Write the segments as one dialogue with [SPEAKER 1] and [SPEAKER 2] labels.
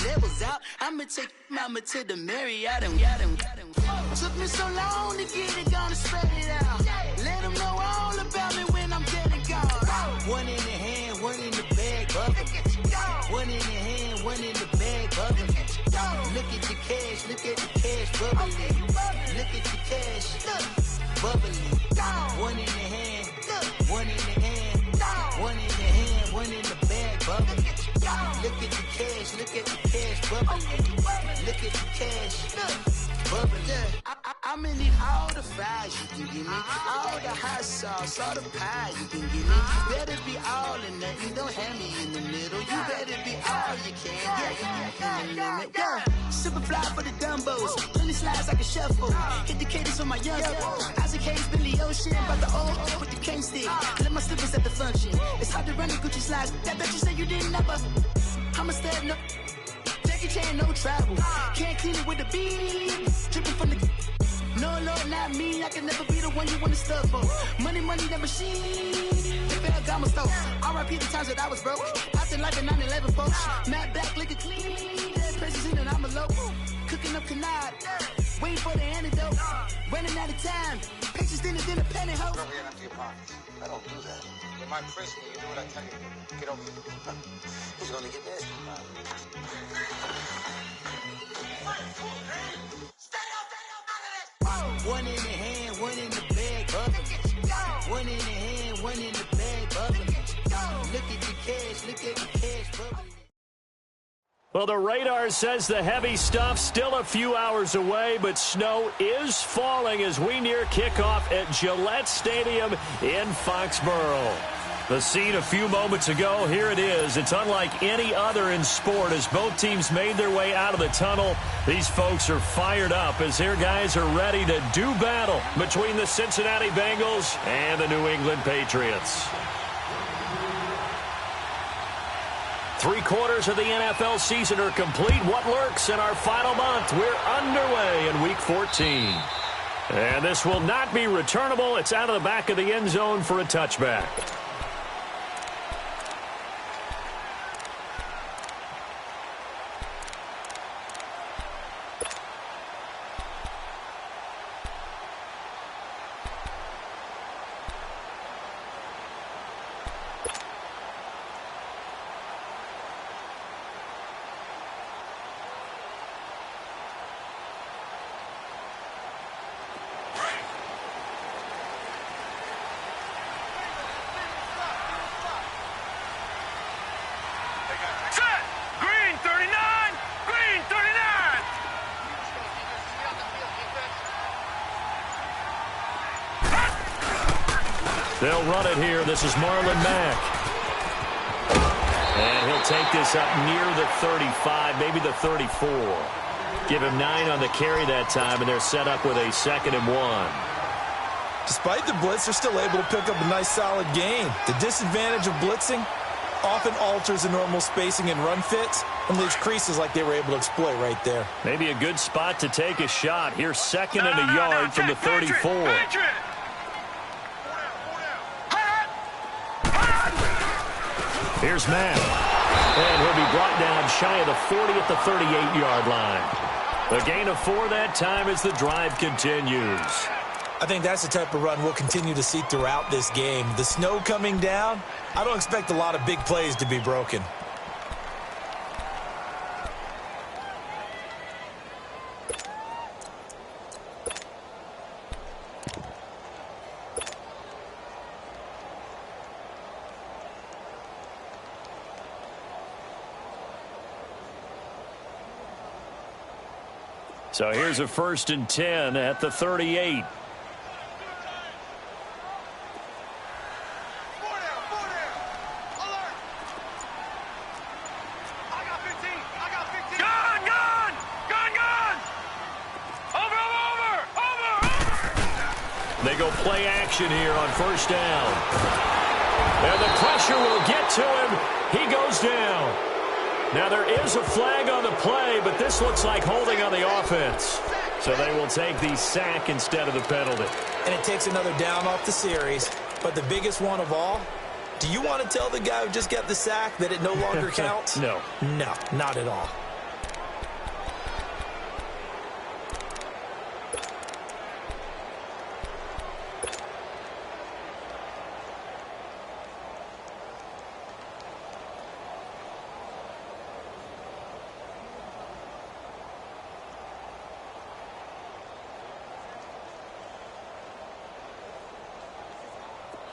[SPEAKER 1] levels out. I'ma take mama to the Marriott and took me so long to get it, gonna spread it out. Let them know all about me when I'm dead and gone. One in the hand, one in the bag, bubble. One in the hand, one in the bag, bubble. Look at the cash, look at the cash bubbling. Look at the cash, bubbling. One in the hand, one in the hand, one in the hand, one in the bag, bubbling. Look at the cash, look at the cash bubbling. Look at the cash, bubbling. I'ma need all the fries you can give me, all the hot sauce, all the pie you can give me. Better be all or nothing, don't have me in the middle. You better be all you can, yeah. Super fly for the Dumbos, 20 slides like a shuffle. Hit the cadence on my young Isaac Hayes, Billy Ocean, about the old with the cane stick. Let my slippers at the function. It's hard to run the Gucci slides. That bet you say you didn't never. I'ma stand up. Jackie Chan, no travel. Can't clean it with the beat. Dripping from the. No, Lord, not me. I can never be the one you want to stuff for. Money, that machine. The Ferragamo store. R.I.P. the times that I was broke. Acting like a 9/11 folks. Matt back, looking clean. Dead presses in and I'm a local. Cooking up canard. Waiting for the antidote. Running out of time. Pictures dinner, penny hoe.
[SPEAKER 2] Don't get empty your pockets. I don't do that. You might press me. You do what I tell you. Get over here. Who's gonna get this?
[SPEAKER 1] One in the hand, one in the bag, bubble. One in the hand, one in the bag, bubble. Look at the cash, look at the cash, bubble.
[SPEAKER 3] Well, the radar says the heavy stuff still a few hours away, but snow is falling as we near kickoff at Gillette Stadium in Foxborough. The scene a few moments ago, here it is. It's unlike any other in sport as both teams made their way out of the tunnel. These folks are fired up as their guys are ready to do battle between the Cincinnati Bengals and the New England Patriots. 3/4 of the NFL season are complete. What lurks in our final month? We're underway in Week 14. And this will not be returnable. It's out of the back of the end zone for a touchback. They'll run it here. This is Marlon Mack. And he'll take this up near the 35, maybe the 34. Give him 9 on the carry that time, and they're set up with a 2nd and 1.
[SPEAKER 4] Despite the blitz, they're still able to pick up a nice, solid gain. The disadvantage of blitzing often alters the normal spacing and run fits and leaves creases like they were able to exploit right there. Maybe a good spot to take a shot. Here's 2nd and a yard from the 34. Here's Matt. And he'll be brought down shy of the 40 at the 38-yard line. A gain of 4 that time as the drive continues. I think that's the type of run we'll continue to see throughout this game. The snow coming down, I don't expect a lot of big plays to be broken. So here's a 1st and 10 at the 38. They go play action here on 1st down. And the pressure will get to him. He goes down. Now, there is a flag on the play, but this looks like holding on the offense. So they will take the sack instead of the penalty. And it takes another down off the series. But the biggest one of all, do you want to tell the guy who just got the sack that it no longer counts? No. No, not at all.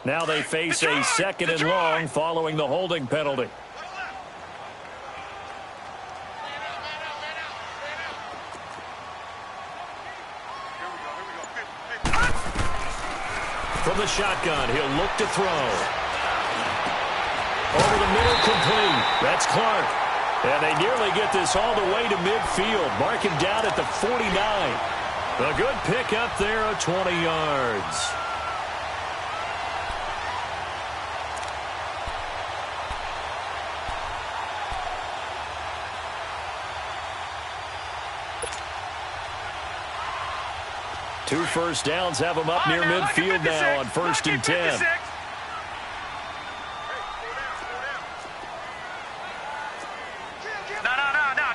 [SPEAKER 3] Now they face a second and long following the holding penalty. From the shotgun, he'll look to throw. Over the middle, complete. That's Clark. And they nearly get this all the way to midfield. Mark him down at the 49. A good pick up there of 20 yards. Two first downs have them up near midfield now on 1st and 10.
[SPEAKER 5] No.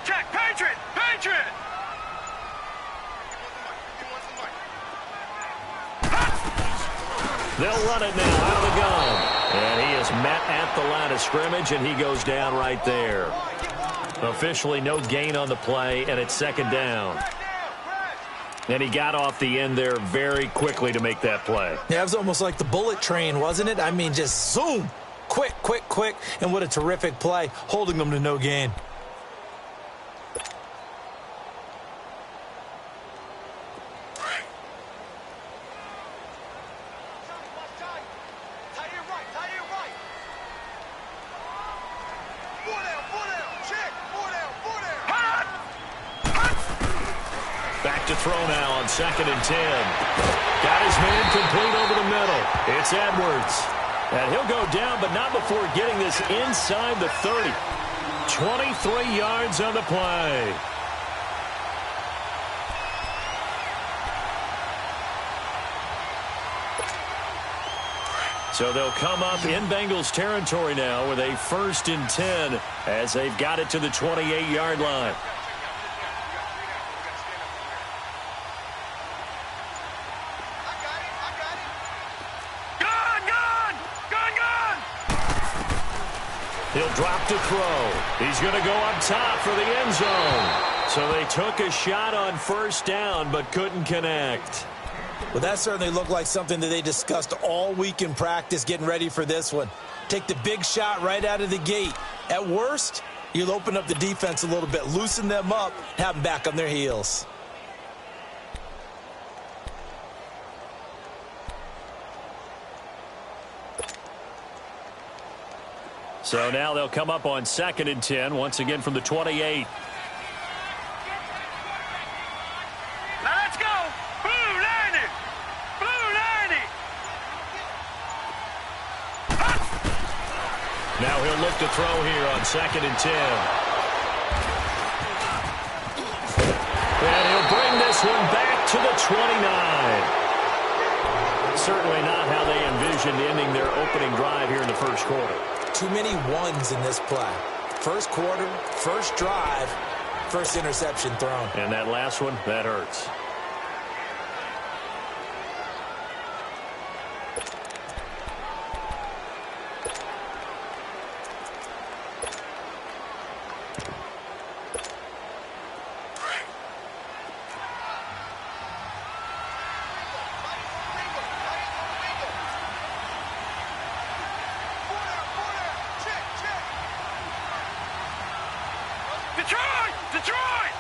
[SPEAKER 5] Check. Patriot.
[SPEAKER 3] They'll run it now out of the gun. And he is met at the line of scrimmage, and he goes down right there. Officially no gain on the play, and it's 2nd down. And he got off the end there very quickly to make that play.
[SPEAKER 6] Yeah, it was almost like the bullet train, wasn't it? I mean, just zoom. Quick. And what a terrific play, holding them to no gain.
[SPEAKER 3] Back to throw now on 2nd and 10. Got his man complete over the middle. It's Edwards. And he'll go down, but not before getting this inside the 30. 23 yards on the play. So they'll come up in Bengals territory now with a 1st and 10 as they've got it to the 28-yard line. He'll drop to throw. He's going to go up top for the end zone. So they took a shot on 1st down but couldn't connect.
[SPEAKER 6] Well, that certainly looked like something that they discussed all week in practice getting ready for this one. Take the big shot right out of the gate. At worst, you'll open up the defense a little bit, loosen them up, have them back on their heels.
[SPEAKER 3] So now they'll come up on 2nd and 10, once again from the 28.
[SPEAKER 5] Now let's go. Blue 90.
[SPEAKER 3] Now he'll look to throw here on 2nd and 10. And he'll bring this one back to the 29. Certainly not how they envisioned ending their opening drive here in the 1st quarter.
[SPEAKER 6] Too many ones in this play. 1st quarter, 1st drive, 1st interception thrown.
[SPEAKER 3] And that last one, that hurts.
[SPEAKER 5] Detroit!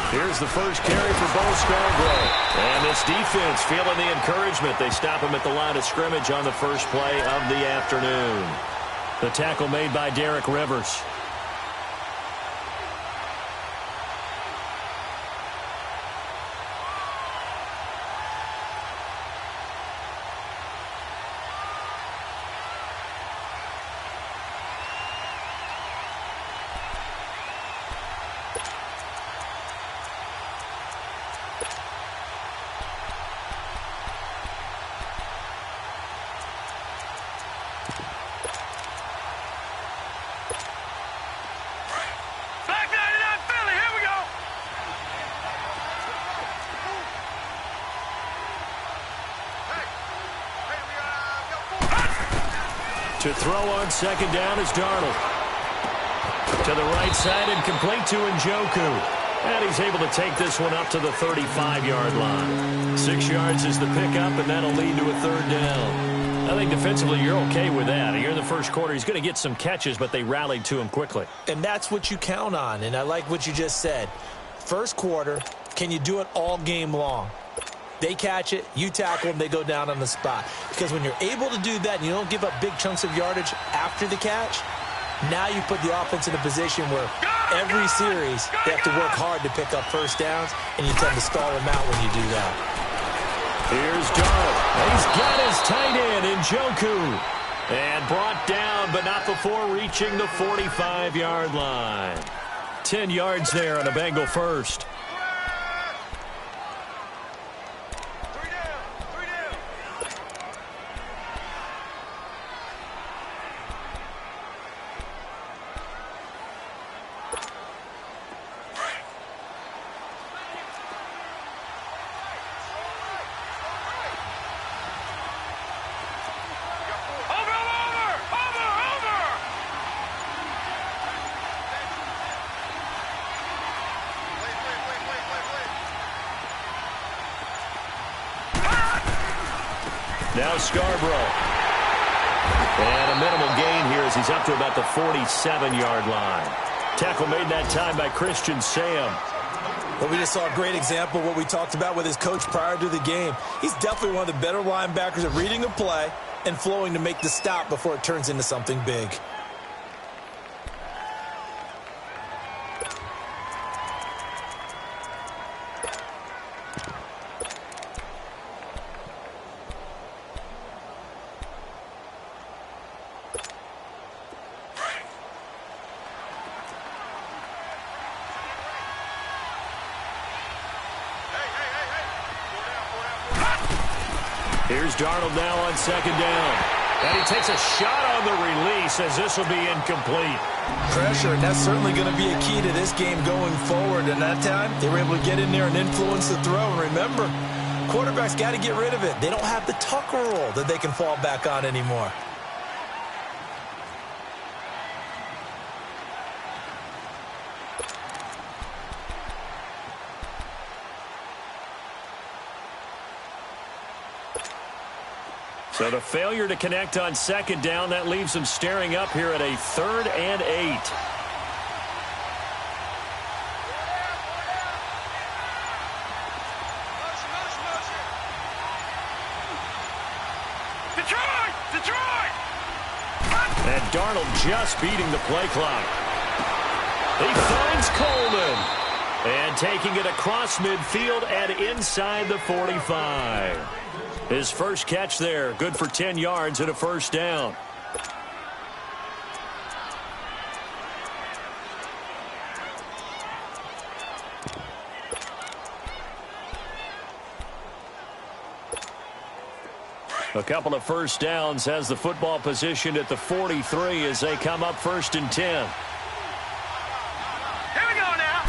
[SPEAKER 3] Here's the first carry for Bo Scarborough. And this defense feeling the encouragement. They stop him at the line of scrimmage on the first play of the afternoon. The tackle made by Derek Rivers. To throw on 2nd down is Darnold. To the right side and complete to Njoku. And he's able to take this one up to the 35-yard line. 6 yards is the pickup, and that'll lead to a third down. I think defensively you're okay with that. Here in the first quarter, he's going to get some catches, but they rallied to him quickly.
[SPEAKER 6] And that's what you count on, and I like what you just said. First quarter, can you do it all game long? They catch it, you tackle them, they go down on the spot. Because when you're able to do that and you don't give up big chunks of yardage after the catch, now you put the offense in a position where every series they have to work hard to pick up first downs, and you tend to stall them out when you do that.
[SPEAKER 3] Here's Darnold. He's got his tight end in Njoku. And brought down, but not before reaching the 45-yard line. 10 yards there on a Bengal first. Now Scarborough. And a minimal gain here as he's up to about the 47-yard line. Tackle made that time by Christian Sam.
[SPEAKER 6] Well, we just saw a great example of what we talked about with his coach prior to the game. He's definitely one of the better linebackers at reading a play and flowing to make the stop before it turns into something big.
[SPEAKER 3] Here's Darnold now on second down. And he takes a shot on the release as this will be incomplete.
[SPEAKER 6] Pressure, and that's certainly going to be a key to this game going forward. And that time, they were able to get in there and influence the throw. And remember, quarterbacks got to get rid of it. They don't have the Tucker rule that they can fall back on anymore.
[SPEAKER 3] So the failure to connect on second down, that leaves them staring up here at a 3rd and 8.
[SPEAKER 5] Detroit!
[SPEAKER 3] And Darnold just beating the play clock. He finds Coleman. And taking it across midfield and inside the 45. His first catch there, good for 10 yards and a first down. A couple of first downs has the football positioned at the 43 as they come up 1st and 10.
[SPEAKER 5] Here we go now.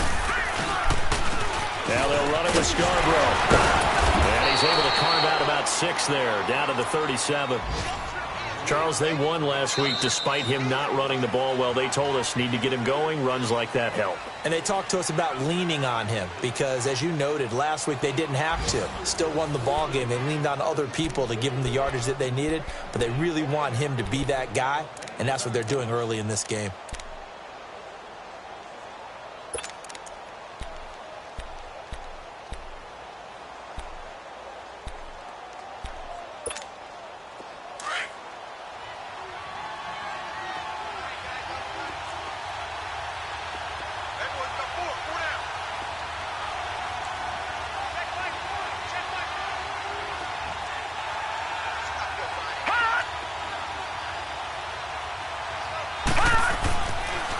[SPEAKER 3] Now they'll run it with Scarborough. And he's able to carve out about 6 there, down to the 37. Charles, they won last week despite him not running the ball well. They told us need to get him going. Runs like that help.
[SPEAKER 6] And they talked to us about leaning on him because, as you noted, last week they didn't have to. Still won the ball game. They leaned on other people to give them the yardage that they needed, but they really want him to be that guy, and that's what they're doing early in this game.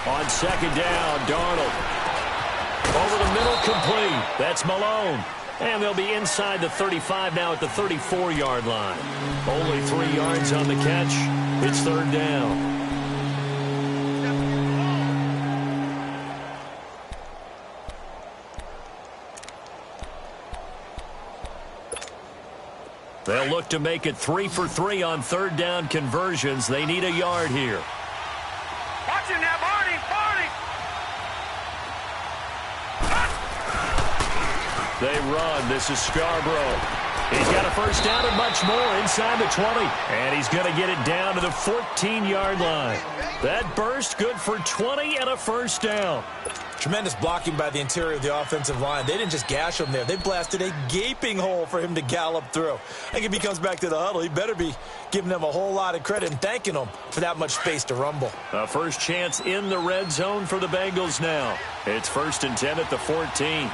[SPEAKER 3] On second down, Darnold. Over the middle, complete. That's Malone. And they'll be inside the 35 now at the 34-yard line. Only 3 yards on the catch. It's 3rd down. They'll look to make it 3 for 3 on 3rd down conversions. They need a yard here.
[SPEAKER 5] Watch him now, Barney!
[SPEAKER 3] They run. This is Scarborough. He's got a first down and much more inside the 20. And he's going to get it down to the 14-yard line. That burst good for 20 and a first down.
[SPEAKER 6] Tremendous blocking by the interior of the offensive line. They didn't just gash him there. They blasted a gaping hole for him to gallop through. I think if he comes back to the huddle, he better be giving them a whole lot of credit and thanking them for that much space to rumble.
[SPEAKER 3] A first chance in the red zone for the Bengals now. It's 1st and 10 at the 14.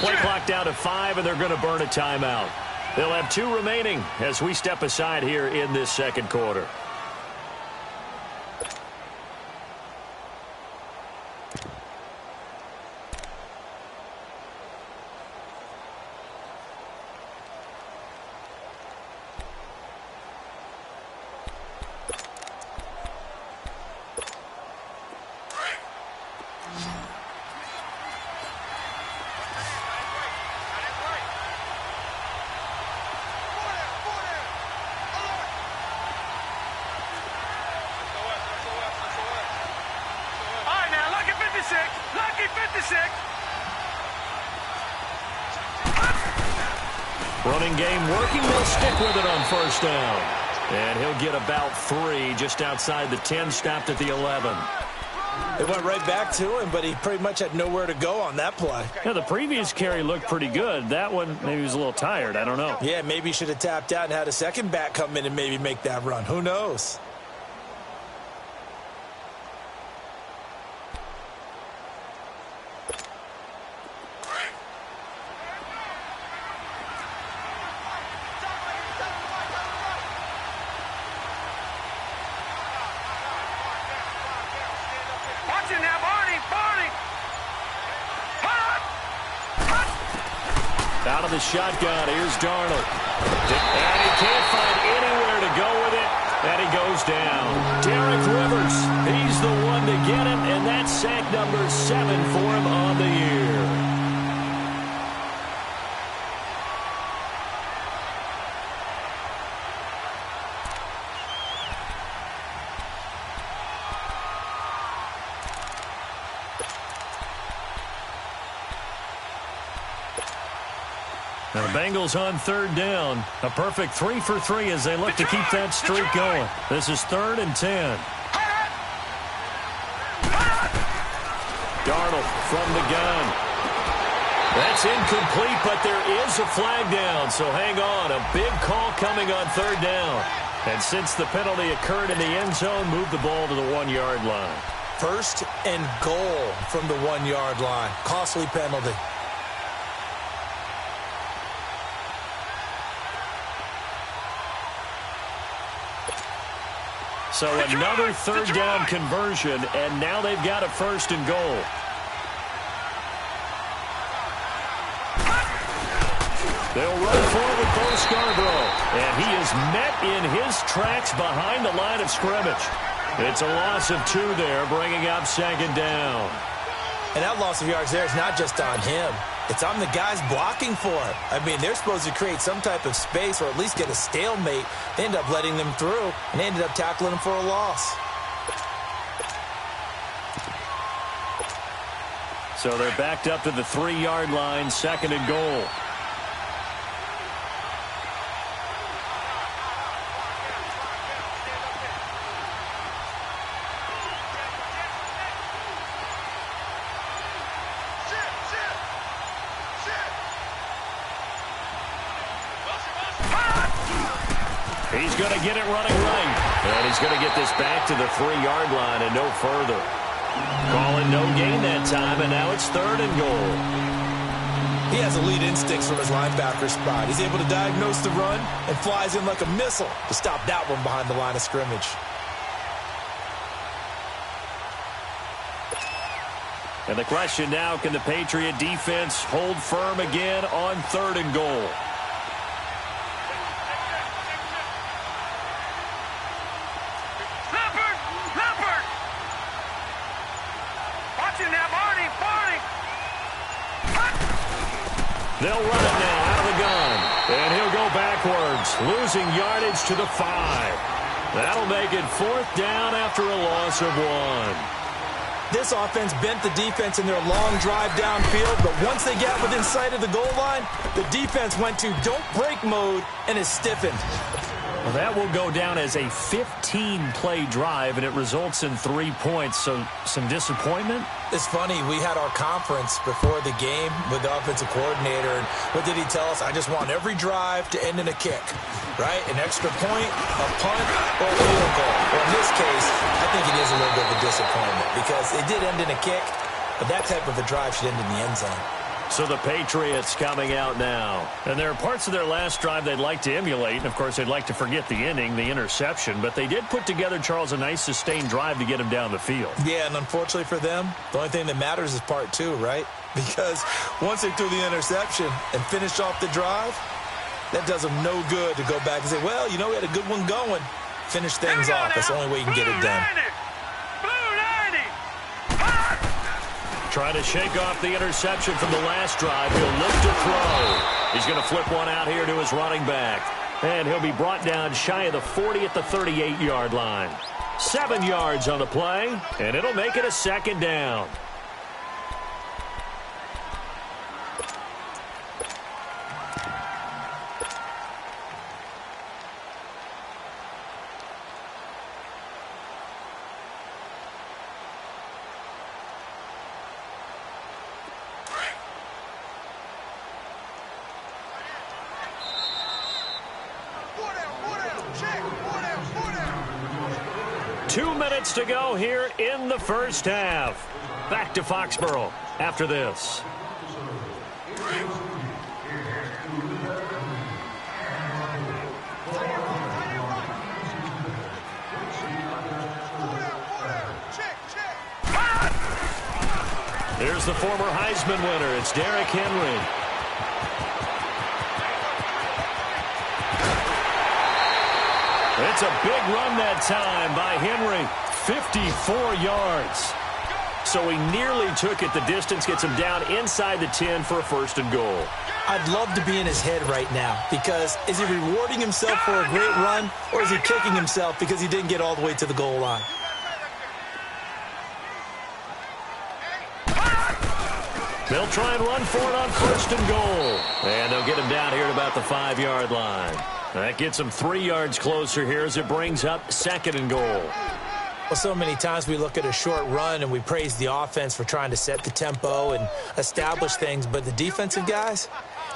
[SPEAKER 3] Play clock down to 5, and they're going to burn a timeout. They'll have 2 remaining as we step aside here in this second quarter. Running game working. They'll stick with it on first down. And he'll get about 3 just outside the 10, stopped at the 11.
[SPEAKER 6] It went right back to him, but he pretty much had nowhere to go on that play.
[SPEAKER 3] Yeah, the previous carry looked pretty good. That one, maybe he was a little tired. I don't know.
[SPEAKER 6] Yeah, maybe he should have tapped out and had a second back come in and maybe make that run. Who knows?
[SPEAKER 3] Out of the shotgun, here's Darnold. And he can't find anywhere to go with it, and he goes down. Derek Rivers, he's the one to get him, and that's sack number 7 for him on the year. Now the Bengals on 3rd down. A perfect 3 for 3 as they look to keep that streak going. This is 3rd and 10. Darnold from the gun. That's incomplete, but there is a flag down, so hang on. A big call coming on 3rd down. And since the penalty occurred in the end zone, move the ball to the 1-yard line.
[SPEAKER 6] 1st and goal from the 1-yard line. Costly penalty.
[SPEAKER 3] So another 3rd down conversion, and now they've got a 1st and goal. They'll run forward for Scarborough, and he is met in his tracks behind the line of scrimmage. It's a loss of 2 there, bringing up 2nd down.
[SPEAKER 6] And that loss of yards there is not just on him. It's on the guys blocking for it. I mean, they're supposed to create some type of space or at least get a stalemate. They end up letting them through, and they ended up tackling them for a loss.
[SPEAKER 3] So they're backed up to the 3-yard line, 2nd and goal. He's going to get it running right. And he's going to get this back to the 3-yard line and no further. Calling no gain that time, and now it's 3rd and goal.
[SPEAKER 6] He has elite instincts from his linebacker spot. He's able to diagnose the run and flies in like a missile to stop that one behind the line of scrimmage.
[SPEAKER 3] And the question now, can the Patriot defense hold firm again on 3rd and goal? They'll run it now out of the gun. And he'll go backwards. losing yardage to the 5. That'll make it 4th down after a loss of 1.
[SPEAKER 6] This offense bent the defense in their long drive downfield, but once they got within sight of the goal line, the defense went to don't break mode and is stiffened.
[SPEAKER 3] Well, that will go down as a 15-play drive, and it results in 3 points. So some disappointment?
[SPEAKER 6] It's funny, we had our conference before the game with the offensive coordinator, and what did he tell us? I just want every drive to end in a kick, right? An extra point, a punt, or a field goal. Well, in this case, I think it is a little bit of a disappointment because it did end in a kick, but that type of a drive should end in the end zone.
[SPEAKER 3] So the Patriots coming out now. And there are parts of their last drive they'd like to emulate. And, of course, they'd like to forget the ending, the interception. But they did put together, Charles, a nice sustained drive to get him down the field.
[SPEAKER 6] Yeah, and unfortunately for them, the only thing that matters is part 2, right? Because once they threw the interception and finished off the drive, that does them no good to go back and say, well, you know, we had a good one going. Finish things off. That's the only way you can get it done.
[SPEAKER 3] Trying to shake off the interception from the last drive. He'll look to throw. He's going to flip one out here to his running back. And he'll be brought down shy of the 40 at the 38-yard line. 7 yards on the play, and it'll make it a 2nd down. To go here in the first half. Back to Foxborough after this. There's the former Heisman winner. It's Derrick Henry. It's a big run that time by Henry. 54 yards. So he nearly took it the distance, gets him down inside the 10 for a 1st and goal.
[SPEAKER 6] I'd love to be in his head right now because is he rewarding himself for a great run or is he kicking himself because he didn't get all the way to the goal line?
[SPEAKER 3] They'll try and run for it on 1st and goal. And they'll get him down here at about the 5-yard line. That gets him 3 yards closer here as it brings up 2nd and goal.
[SPEAKER 6] Well, so many times we look at a short run and we praise the offense for trying to set the tempo and establish things, but the defensive guys,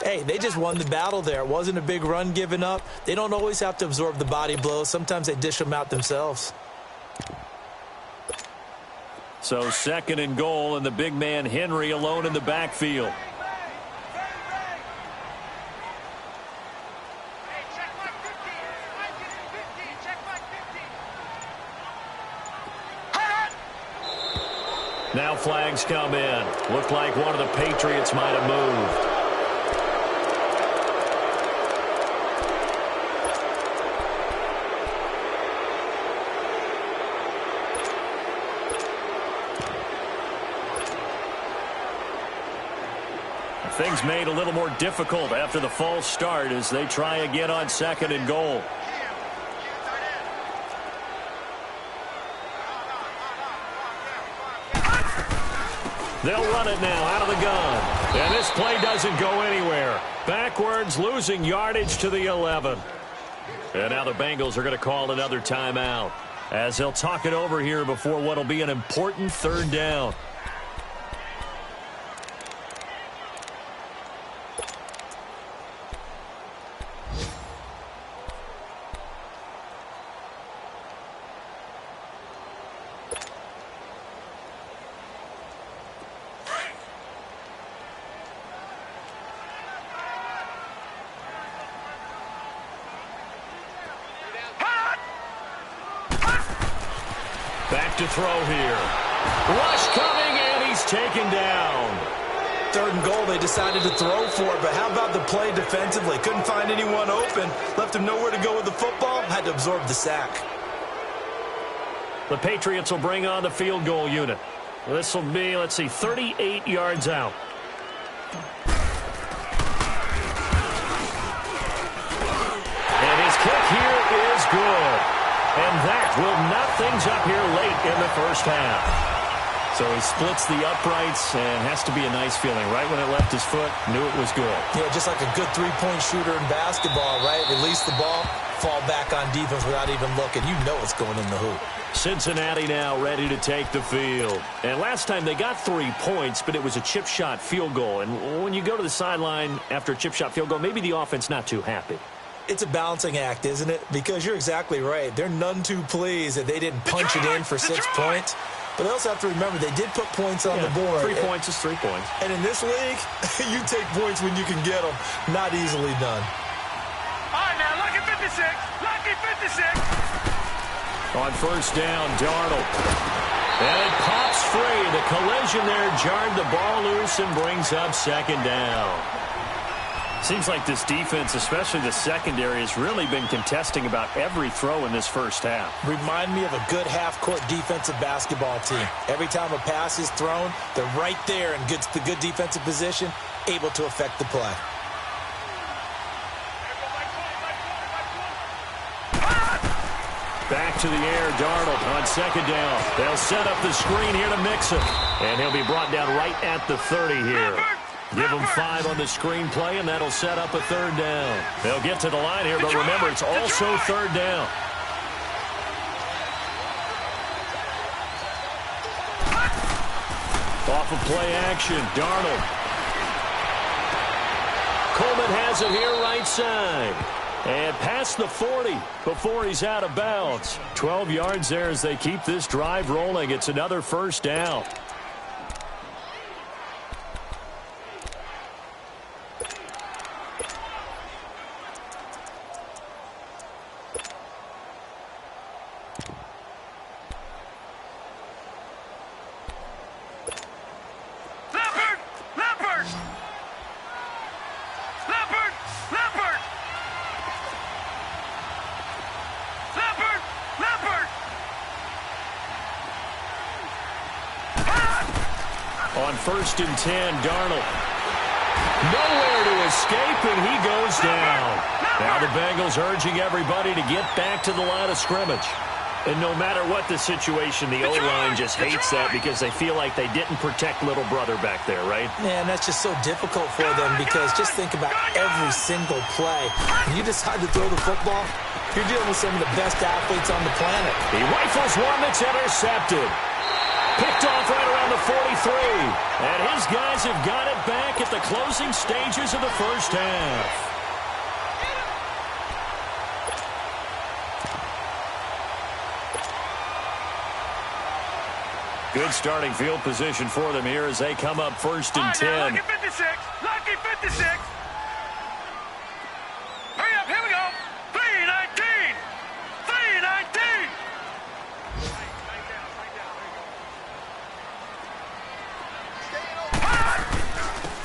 [SPEAKER 6] hey, they just won the battle there. It wasn't a big run given up. They don't always have to absorb the body blows. Sometimes they dish them out themselves.
[SPEAKER 3] So 2nd and goal, and the big man Henry alone in the backfield. Now flags come in. Looked like one of the Patriots might have moved. Things made a little more difficult after the false start as they try again on 2nd and goal. They'll run it now out of the gun. And this play doesn't go anywhere. Backwards, losing yardage to the 11. And now the Bengals are going to call another timeout as they'll talk it over here before what will be an important 3rd down. Back to throw here. Rush coming, and he's taken down.
[SPEAKER 6] 3rd and goal, they decided to throw for it, but how about the play defensively? Couldn't find anyone open. Left him nowhere to go with the football. Had to absorb the sack.
[SPEAKER 3] The Patriots will bring on the field goal unit. This will be, 38 yards out. And his kick good. And that will knock things up here late in the first half. So he splits the uprights, and has to be a nice feeling. Right when it left his foot, knew it was good.
[SPEAKER 6] Yeah, just like a good three-point shooter in basketball, right? Release the ball, fall back on defense without even looking. You know it's going in the hoop.
[SPEAKER 3] Cincinnati now ready to take the field. And last time they got 3 points, but it was a chip shot field goal. And when you go to the sideline after a chip shot field goal, maybe the offense not too happy.
[SPEAKER 6] It's a balancing act, isn't it? Because you're exactly right. They're none too pleased that they didn't punch it in for 6 points. But they also have to remember they did put points on the board.
[SPEAKER 3] 3 points is 3 points.
[SPEAKER 6] And in this league, you take points when you can get them. Not easily done.
[SPEAKER 5] All right, now, lucky 56. Lucky 56.
[SPEAKER 3] On first down, Darnold. And it pops free. The collision there jarred the ball loose and brings up second down. Seems like this defense, especially the secondary, has really been contesting about every throw in this first half.
[SPEAKER 6] Remind me of a good half-court defensive basketball team. Every time a pass is thrown, they're right there in the good defensive position, able to affect the play.
[SPEAKER 3] Back to the air, Darnold on second down. They'll set up the screen here to Mixon. And he'll be brought down right at the 30 here. Give them 5 on the screen play, and that'll set up a third down. They'll get to the line here, but remember, it's also third down. Off of play action, Darnold. Coleman has it here right side. And past the 40 before he's out of bounds. 12 yards there as they keep this drive rolling. It's another first down. On first and 10, Darnold. Nowhere to escape, and he goes down. Now the Bengals urging everybody to get back to the line of scrimmage. And no matter what the situation, the O-line just hates that because they feel like they didn't protect little brother back there, right?
[SPEAKER 6] Man, that's just so difficult for them because just think about every single play. When you decide to throw the football, you're dealing with some of the best athletes on the planet.
[SPEAKER 3] He rifles one that's intercepted. Picked off right around the 43. And his guys have got it back at the closing stages of the first half. Good starting field position for them here as they come up first and 10.
[SPEAKER 5] Lucky 56. Lucky 56. Hurry up. Here we go. 319. 319.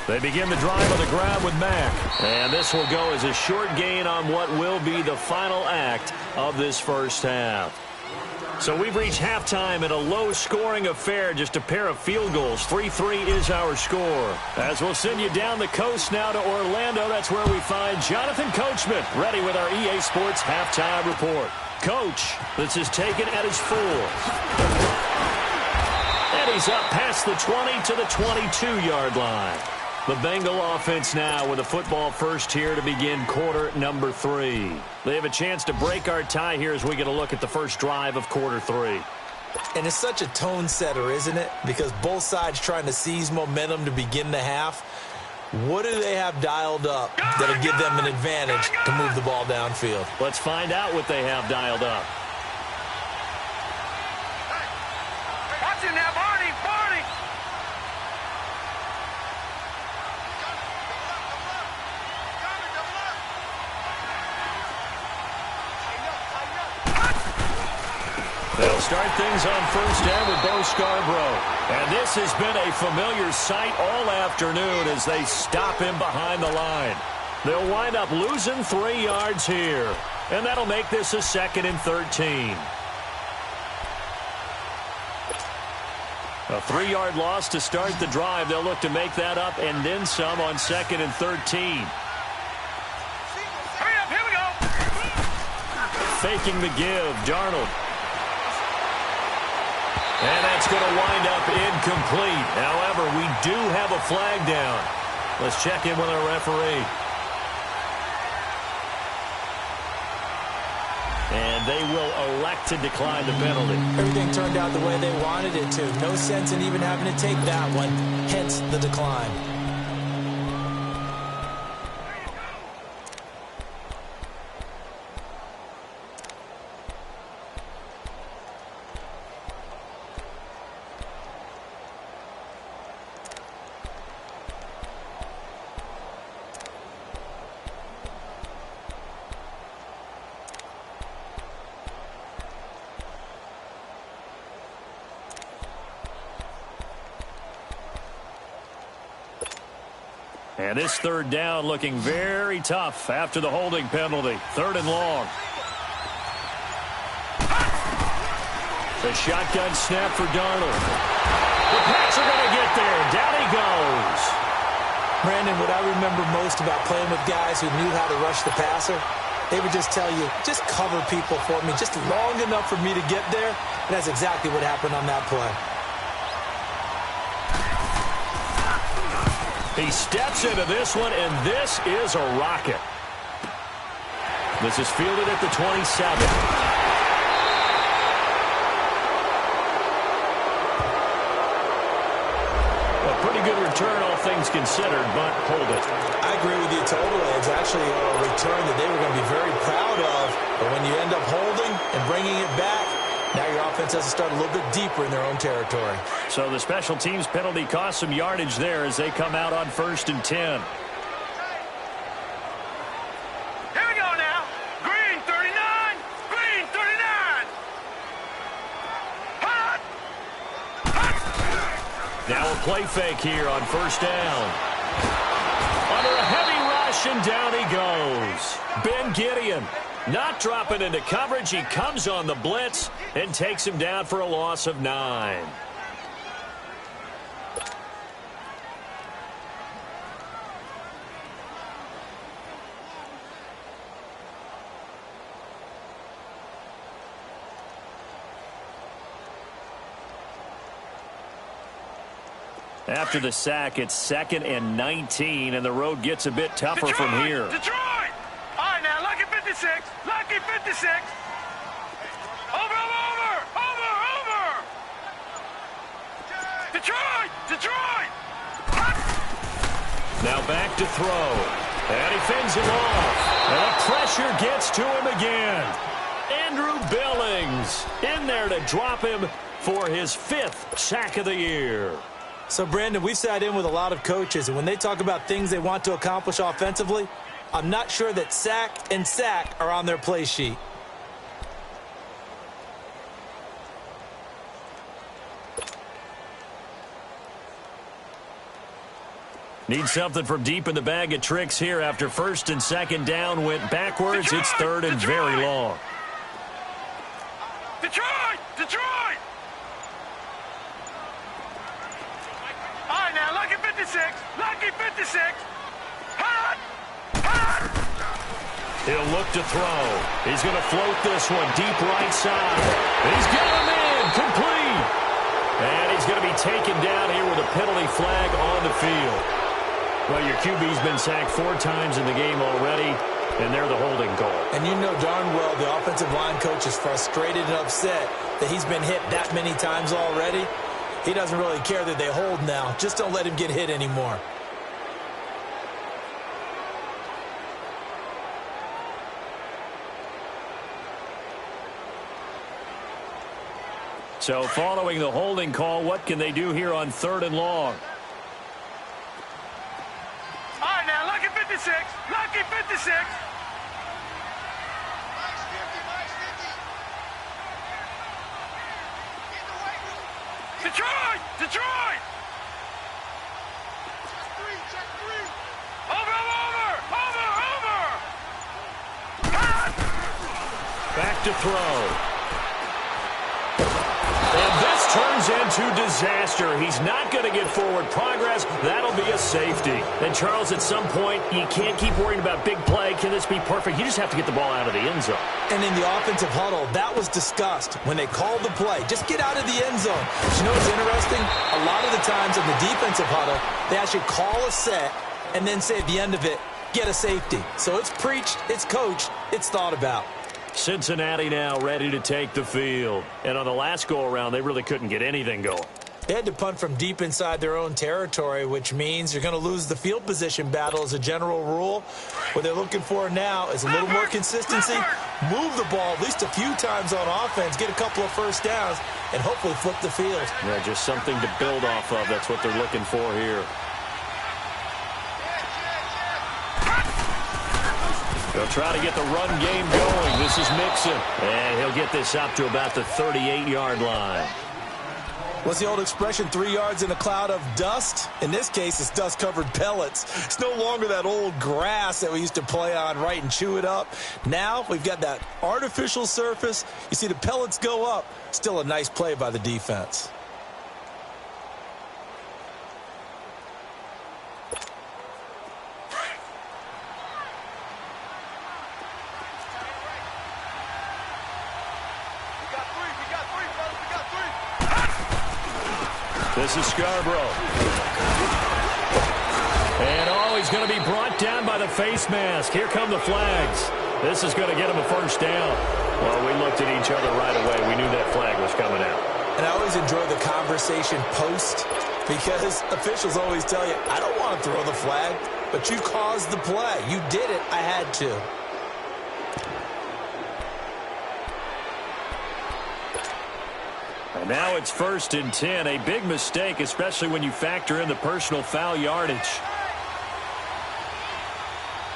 [SPEAKER 3] They begin the drive on the ground with Mack. And this will go as a short gain on what will be the final act of this first half. So we've reached halftime in a low-scoring affair, just a pair of field goals. 3-3 is our score. As we'll send you down the coast now to Orlando, that's where we find Jonathan Coachman, ready with our EA Sports halftime report. Coach, this is taken at his full. And he's up past the 20 to the 22-yard line. The Bengal offense now with a football first here to begin quarter number 3. They have a chance to break our tie here as we get a look at the first drive of quarter 3.
[SPEAKER 6] And it's such a tone setter, isn't it? Because both sides trying to seize momentum to begin the half. What do they have dialed up that'll give them an advantage to move the ball downfield?
[SPEAKER 3] Let's find out what they have dialed up.
[SPEAKER 5] Watch it now, Barney. Barney.
[SPEAKER 3] They'll start things on first down with Bo Scarborough. And this has been a familiar sight all afternoon as they stop him behind the line. They'll wind up losing 3 yards here. And that'll make this a 2nd and 13. A 3-yard loss to start the drive. They'll look to make that up and then some on 2nd and 13. faking the give. Darnold. And that's going to wind up incomplete. However, we do have a flag down. Let's check in with our referee. And they will elect to decline the penalty.
[SPEAKER 6] Everything turned out the way they wanted it to. No sense in even having to take that one, hence the decline.
[SPEAKER 3] And this third down looking very tough after the holding penalty. 3rd and long. The shotgun snap for Darnold. The Pats are going to get there. Down he goes.
[SPEAKER 6] Brandon, what I remember most about playing with guys who knew how to rush the passer, they would just tell you, just cover people for me, just long enough for me to get there. And that's exactly what happened on that play.
[SPEAKER 3] He steps into this one, and this is a rocket. This is fielded at the 27. A pretty good return, all things considered, but hold it.
[SPEAKER 6] I agree with you totally. It's actually a return that they were going to be very proud of. But when you end up holding and bringing it back, now your offense has to start a little bit deeper in their own territory.
[SPEAKER 3] So the special teams penalty cost some yardage there as they come out on 1st and 10.
[SPEAKER 5] Here we go now. Green 39. Green 39. Hot. Hot.
[SPEAKER 3] Now a play fake here on 1st down. Under a heavy rush, and down he goes. Ben Gideon not dropping into coverage. He comes on the blitz and takes him down for a loss of 9. After the sack, it's 2nd and 19, and the road gets a bit tougher from here.
[SPEAKER 5] Detroit! All right, now, lucky 56. Lucky 56. Over. Detroit!
[SPEAKER 3] Now back to throw. And he fends him off. And the pressure gets to him again. Andrew Billings in there to drop him for his 5th sack of the year.
[SPEAKER 6] So, Brandon, we've sat in with a lot of coaches, and when they talk about things they want to accomplish offensively, I'm not sure that sack and sack are on their play sheet.
[SPEAKER 3] Need something from deep in the bag of tricks here after 1st and 2nd down went backwards. It's 3rd and very long.
[SPEAKER 5] Detroit! All right, now, lucky 56. Lucky 56. Hot!
[SPEAKER 3] He'll look to throw. He's going to float this one deep right side. And he's got him in. Complete. And he's going to be taken down here with a penalty flag on the field. Well, your QB's been sacked 4 times in the game already, and they're the holding call.
[SPEAKER 6] And you know darn well the offensive line coach is frustrated and upset that he's been hit that many times already. He doesn't really care that they hold now. Just don't let him get hit anymore.
[SPEAKER 3] So following the holding call, what can they do here on 3rd and long?
[SPEAKER 5] All right, now, lucky 56. Lucky 56. Detroit! Over!
[SPEAKER 3] Back to throw. And this turns into disaster. He's not going to get forward progress. That'll be a safety. And, Charles, at some point, you can't keep worrying about big play. Can this be perfect? You just have to get the ball out of the end zone.
[SPEAKER 6] And in the offensive huddle, that was discussed when they called the play. Just get out of the end zone. You know what's interesting? A lot of the times in the defensive huddle, they actually call a set and then say at the end of it, get a safety. So it's preached, it's coached, it's thought about.
[SPEAKER 3] Cincinnati now ready to take the field. And on the last go-around, they really couldn't get anything going.
[SPEAKER 6] They had to punt from deep inside their own territory, which means you're going to lose the field position battle as a general rule. What they're looking for now is a little more consistency, move the ball at least a few times on offense, get a couple of first downs, and hopefully flip the field.
[SPEAKER 3] Yeah, just something to build off of. That's what they're looking for here. They'll try to get the run game going. This is Mixon. And he'll get this up to about the 38-yard line.
[SPEAKER 6] What's the old expression, 3 yards in a cloud of dust? In this case, it's dust-covered pellets. It's no longer that old grass that we used to play on, right, and chew it up. Now we've got that artificial surface. You see the pellets go up. Still a nice play by the defense.
[SPEAKER 3] This is Scarborough. And, he's going to be brought down by the face mask. Here come the flags. This is going to get him a first down. Well, we looked at each other right away. We knew that flag was coming out.
[SPEAKER 6] And I always enjoy the conversation post because officials always tell you, I don't want to throw the flag, but you caused the play. You did it. I had to.
[SPEAKER 3] And now it's 1st and 10. A big mistake, especially when you factor in the personal foul yardage.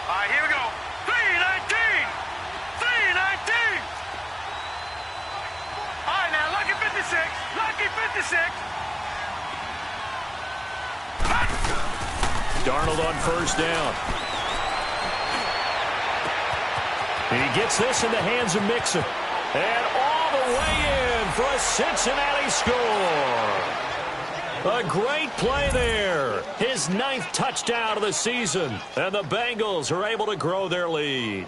[SPEAKER 5] All right, here we go. 3-19. 3-19. All right, now, lucky 56. Lucky 56.
[SPEAKER 3] Darnold on first down. And he gets this in the hands of Mixon. And all the way in for a Cincinnati score. A great play there. His 9th touchdown of the season. And the Bengals are able to grow their lead.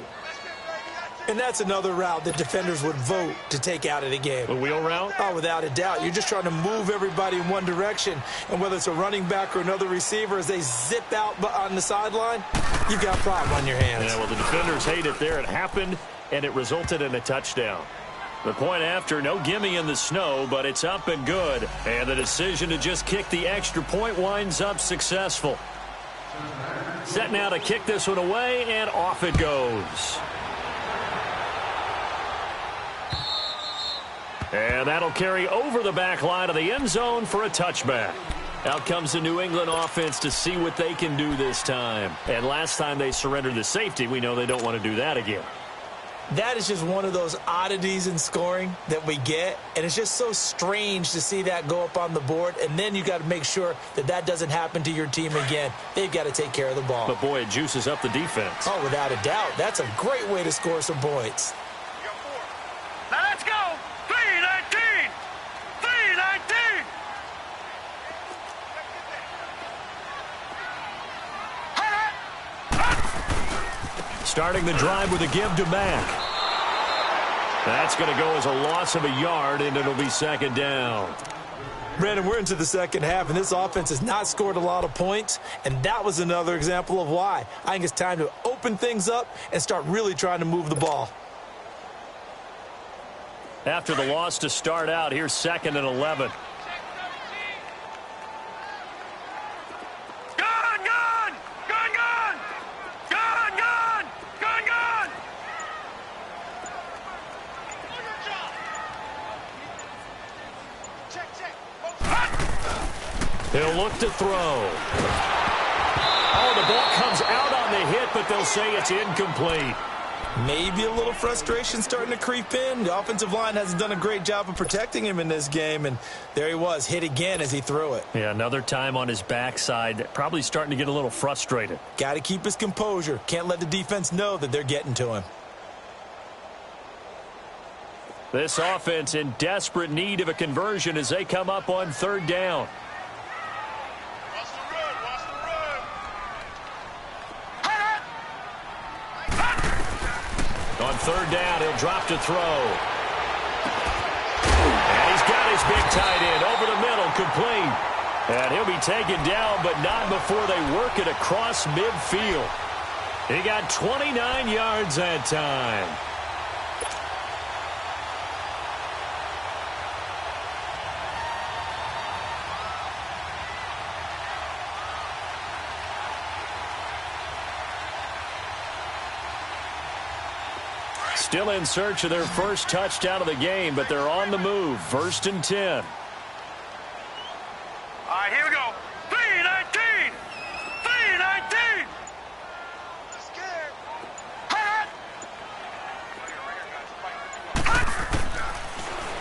[SPEAKER 6] And that's another route that defenders would vote to take out of the game.
[SPEAKER 3] A wheel route?
[SPEAKER 6] Oh, without a doubt. You're just trying to move everybody in one direction. And whether it's a running back or another receiver, as they zip out on the sideline, you've got a problem on your hands.
[SPEAKER 3] Yeah, well, the defenders hate it there. It happened, and it resulted in a touchdown. The point after, no gimme in the snow, but it's up and good. And the decision to just kick the extra point winds up successful. Set now to kick this one away, and off it goes. And that'll carry over the back line of the end zone for a touchback. Out comes the New England offense to see what they can do this time. And last time they surrendered the safety, we know they don't want to do that again.
[SPEAKER 6] That is just one of those oddities in scoring that we get, and it's just so strange to see that go up on the board, and then you got to make sure that that doesn't happen to your team again. They've got to take care of the ball.
[SPEAKER 3] But, boy, it juices up the defense.
[SPEAKER 6] Oh, without a doubt. That's a great way to score some points.
[SPEAKER 5] Now let's go. 3-19. 3-19.
[SPEAKER 3] Starting the drive with a give to Mack. That's going to go as a loss of a yard, and it'll be 2nd down.
[SPEAKER 6] Brandon, we're into the second half, and this offense has not scored a lot of points, and that was another example of why. I think it's time to open things up and start really trying to move the ball.
[SPEAKER 3] After the loss to start out, here's 2nd and 11. He'll look to throw. Oh, the ball comes out on the hit, but they'll say it's incomplete.
[SPEAKER 6] Maybe a little frustration starting to creep in. The offensive line hasn't done a great job of protecting him in this game, and there he was, hit again as he threw it.
[SPEAKER 3] Yeah, another time on his backside, probably starting to get a little frustrated.
[SPEAKER 6] Got to keep his composure. Can't let the defense know that they're getting to him.
[SPEAKER 3] This offense in desperate need of a conversion as they come up on 3rd down.
[SPEAKER 5] Watch the run. Watch the run.
[SPEAKER 4] on third down. He'll drop to throw. And he's got his big tight end over the middle, complete. And he'll be taken down, but not before they work it across midfield. He got 29 yards that time. Still in search of their first touchdown of the game, but they're on the move. 1st and 10.
[SPEAKER 5] All right, here we go. 3-19. 3-19. Scared.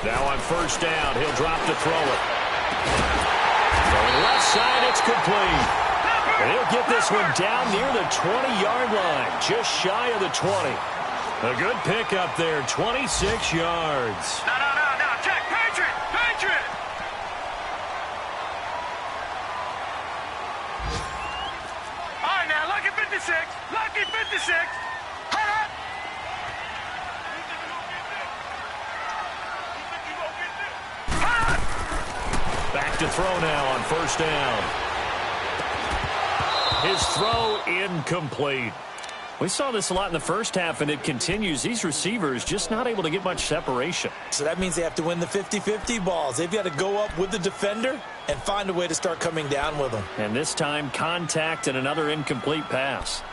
[SPEAKER 4] Now on 1st down, he'll drop to throw it. Going left side, it's complete. And he'll get this one down near the 20-yard line, just shy of the 20. A good pickup there, 26 yards.
[SPEAKER 5] No. Check. Patriot. All right, now, lucky 56. Lucky 56.
[SPEAKER 4] Back to throw now on 1st down. His throw incomplete. We saw this a lot in the first half, and it continues. These receivers just not able to get much separation.
[SPEAKER 6] So that means they have to win the 50-50 balls. They've got to go up with the defender and find a way to start coming down with them.
[SPEAKER 4] And this time, contact and another incomplete pass.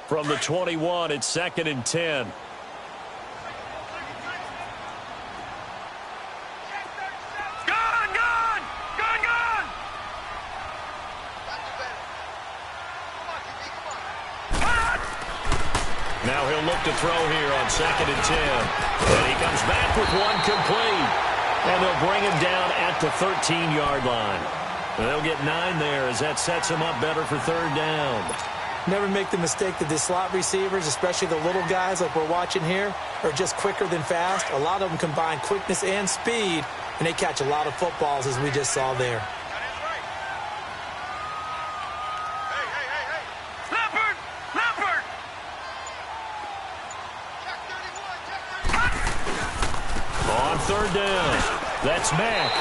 [SPEAKER 4] From the 21, it's 2nd and 10.
[SPEAKER 5] Gun.
[SPEAKER 4] Now he'll look to throw here on 2nd and 10. And he comes back with one complete. And they'll bring him down at the 13-yard line. And they'll get 9 there as that sets him up better for 3rd down.
[SPEAKER 6] Never make the mistake that the slot receivers, especially the little guys like we're watching here, are just quicker than fast. A lot of them combine quickness and speed, and they catch a lot of footballs, as we just saw there.
[SPEAKER 5] Hey. Leopard.
[SPEAKER 4] On 3rd down, that's Mack.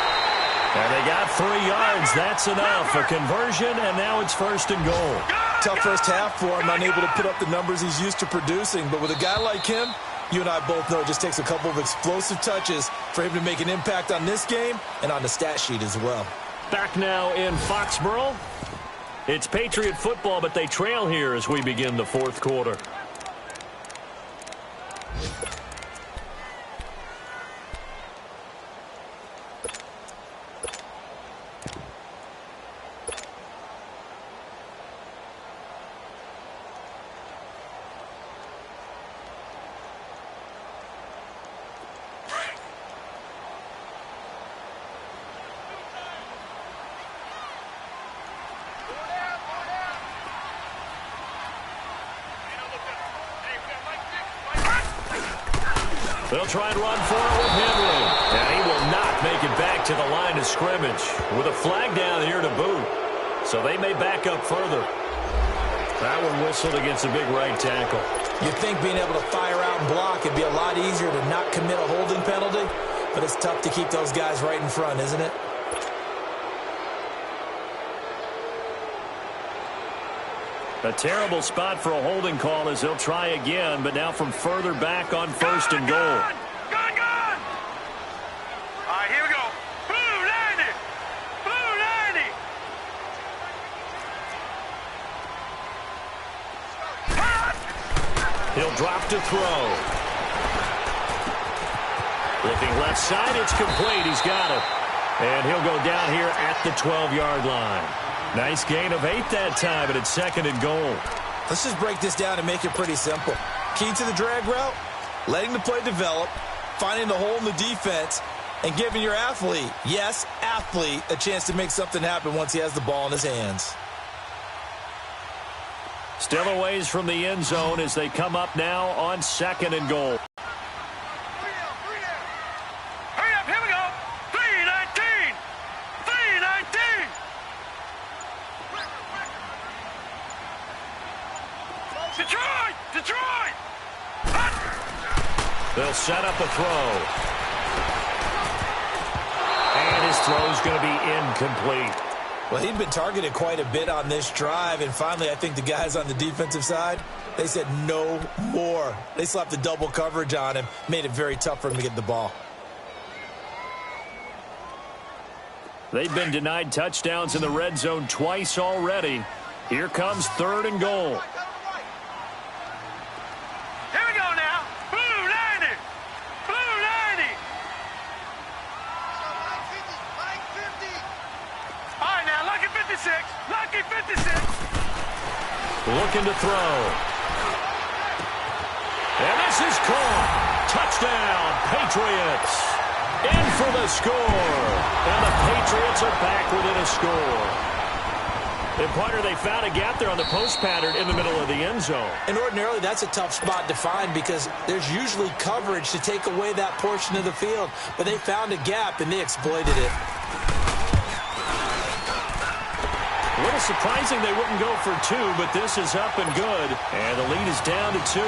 [SPEAKER 4] And they got 3 yards. That's enough. A conversion, and now it's 1st and goal.
[SPEAKER 6] Tough first half for him, unable to put up the numbers he's used to producing. But with a guy like him, you and I both know it just takes a couple of explosive touches for him to make an impact on this game and on the stat sheet as well.
[SPEAKER 4] Back now in Foxborough. It's Patriot football, but they trail here as we begin the 4th quarter. They'll try and run for it with Henry. And he will not make it back to the line of scrimmage with a flag down here to boot. So they may back up further. That one whistled against a big right tackle.
[SPEAKER 6] You'd think being able to fire out and block would be a lot easier to not commit a holding penalty, but it's tough to keep those guys right in front, isn't it?
[SPEAKER 4] A terrible spot for a holding call as they'll try again, but now from further back on 1st and goal.
[SPEAKER 5] Gun! All right, here we go. Blue 90! Blue 90!
[SPEAKER 4] He'll drop to throw. Looking left side, it's complete. He's got it. And he'll go down here at the 12-yard line. Nice gain of 8 that time, and it's 2nd and goal.
[SPEAKER 6] Let's just break this down and make it pretty simple. Key to the drag route, letting the play develop, finding the hole in the defense, and giving your athlete, yes, athlete, a chance to make something happen once he has the ball in his hands.
[SPEAKER 3] Still a ways from the end zone as they come up now on 2nd and goal.
[SPEAKER 5] Hurry up, here we go. 3-19. 3-19. Detroit! Detroit!
[SPEAKER 3] They'll set up a throw. And his throw's going to be incomplete.
[SPEAKER 6] Well, he'd been targeted quite a bit on this drive, and finally I think the guys on the defensive side, they said no more. They slapped the double coverage on him, made it very tough for him to get the ball.
[SPEAKER 3] They've been denied touchdowns in the red zone twice already. Here comes 3rd and goal.
[SPEAKER 5] Here we go now. Blue 90. Blue 90. All right, now, lucky 56. Lucky 56.
[SPEAKER 3] Looking to throw. And this is caught. Touchdown, Patriots. In for the score. And the Patriots are back within a score. And, partner, they found a gap there on the post pattern in the middle of the end zone.
[SPEAKER 6] And ordinarily, that's a tough spot to find because there's usually coverage to take away that portion of the field. But they found a gap, and they exploited it.
[SPEAKER 3] A little surprising they wouldn't go for 2, but this is up and good. And the lead is down to 2.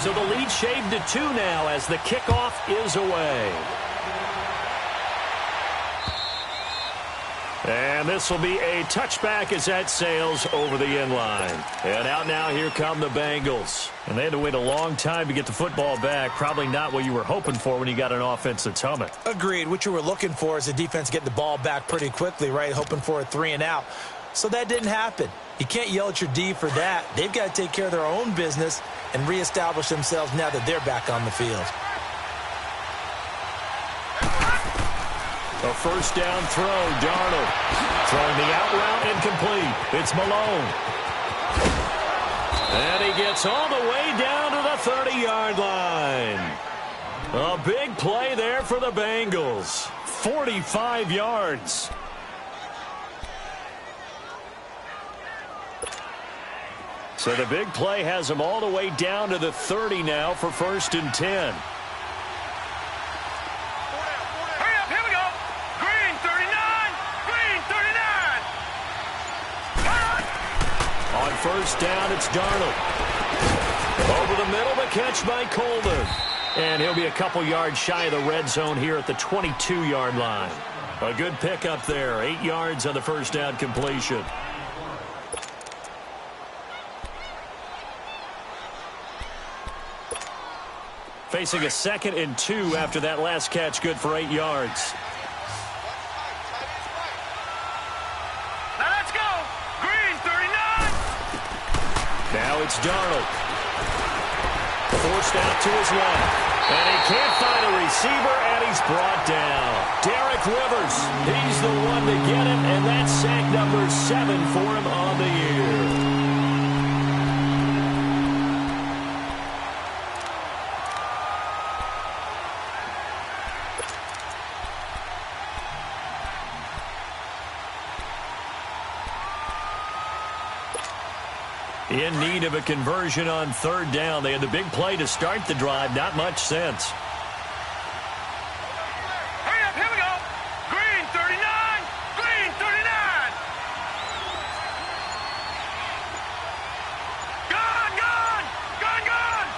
[SPEAKER 3] So the lead shaved to 2 now as the kickoff is away. And this will be a touchback as that sails over the end line. And out now, here come the Bengals. And they had to wait a long time to get the football back. Probably not what you were hoping for when you got an offense that's humming.
[SPEAKER 6] Agreed. What you were looking for is the defense getting the ball back pretty quickly, right? Hoping for a 3 and out. So that didn't happen. You can't yell at your D for that. They've got to take care of their own business and reestablish themselves now that they're back on the field.
[SPEAKER 3] A first down throw, Darnold. Throwing the out route incomplete. It's Malone. And he gets all the way down to the 30-yard line. A big play there for the Bengals. 45 yards. So the big play has them all the way down to the 30 now for 1st and 10. First down, it's Darnold. Over the middle, the catch by Coleman. And he'll be a couple yards shy of the red zone here at the 22-yard line. A good pickup there. 8 yards on the first down completion. Facing a 2nd and 2 after that last catch, good for 8 yards. Now it's Darnold. Forced out to his left. And he can't find a receiver, and he's brought down. Derek Rivers, he's the one to get him, and that's sack number 7 for him on the year. In need of a conversion on 3rd down. They had the big play to start the drive. Not much sense.
[SPEAKER 5] Hurry up, here we go. Green 39. Green 39. Gone, gone. Gone, gone.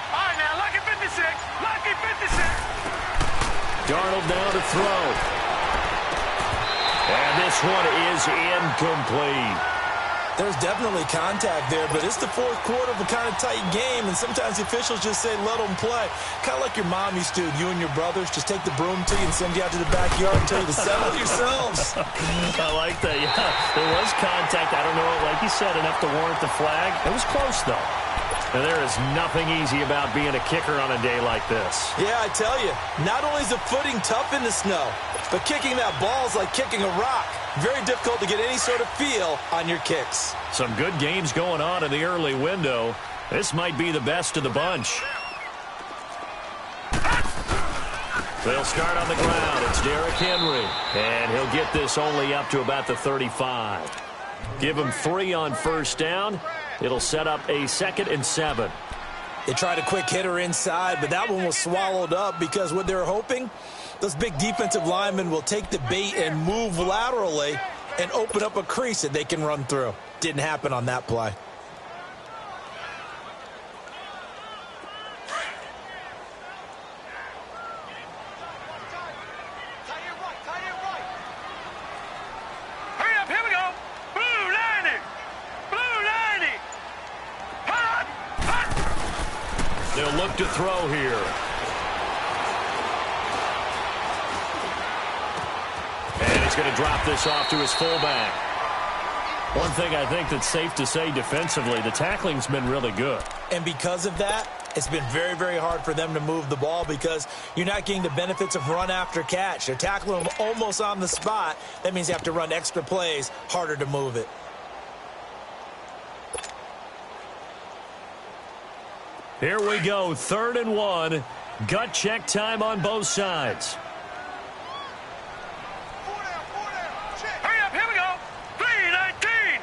[SPEAKER 5] All right, now, lucky 56. Lucky 56.
[SPEAKER 3] Darnold now to throw. And this one is incomplete.
[SPEAKER 6] There's definitely contact there, but it's the 4th quarter of a kind of tight game, and sometimes the officials just say, let them play. Kind of like your mom used to, you and your brothers, just take the broom to you and send you out to the backyard and tell you to settle yourselves.
[SPEAKER 3] I like that, yeah. There was contact. I don't know, like you said, enough to warrant the flag. It was close, though. And there is nothing easy about being a kicker on a day like this.
[SPEAKER 6] Yeah, I tell you, not only is the footing tough in the snow, but kicking that ball is like kicking a rock. Very difficult to get any sort of feel on your kicks.
[SPEAKER 3] Some good games going on in the early window. This might be the best of the bunch. They'll start on the ground. It's Derrick Henry. And he'll get this only up to about the 35. Give him 3 on first down. It'll set up a 2nd and 7.
[SPEAKER 6] They tried a quick hitter inside, but that one was swallowed up because what they're hoping, those big defensive linemen will take the bait and move laterally and open up a crease that they can run through. Didn't happen on that play.
[SPEAKER 5] Hurry up, here we go. Blue 90. Blue 90. Hot, hot.
[SPEAKER 3] They'll look to throw here. And he's going to drop this off to his fullback. One thing I think that's safe to say defensively, the tackling's been really good.
[SPEAKER 6] And because of that, it's been very, very hard for them to move the ball because you're not getting the benefits of run after catch. They're tackling them almost on the spot. That means you have to run extra plays, harder to move it.
[SPEAKER 3] Here we go, 3rd and 1. Gut check time on both sides.
[SPEAKER 5] Hurry up, here we go. 319.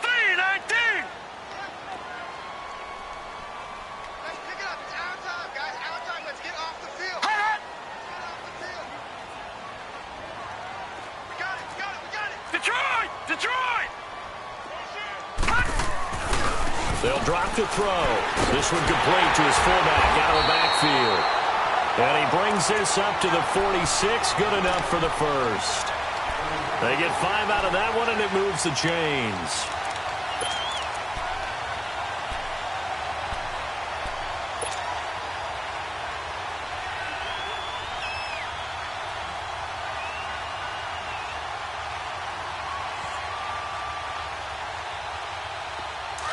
[SPEAKER 5] 319.
[SPEAKER 2] Let's pick it up. It's our time, guys. Our time. Let's get off the field.
[SPEAKER 5] Hot.
[SPEAKER 2] Get off the field. We got it. We got it. We got it.
[SPEAKER 5] Detroit. Detroit. Hot.
[SPEAKER 3] They'll drop the throw. This one complete to his fullback out of the backfield. And he brings this up to the 46. Good enough for the first. They get 5 out of that one, and it moves the chains.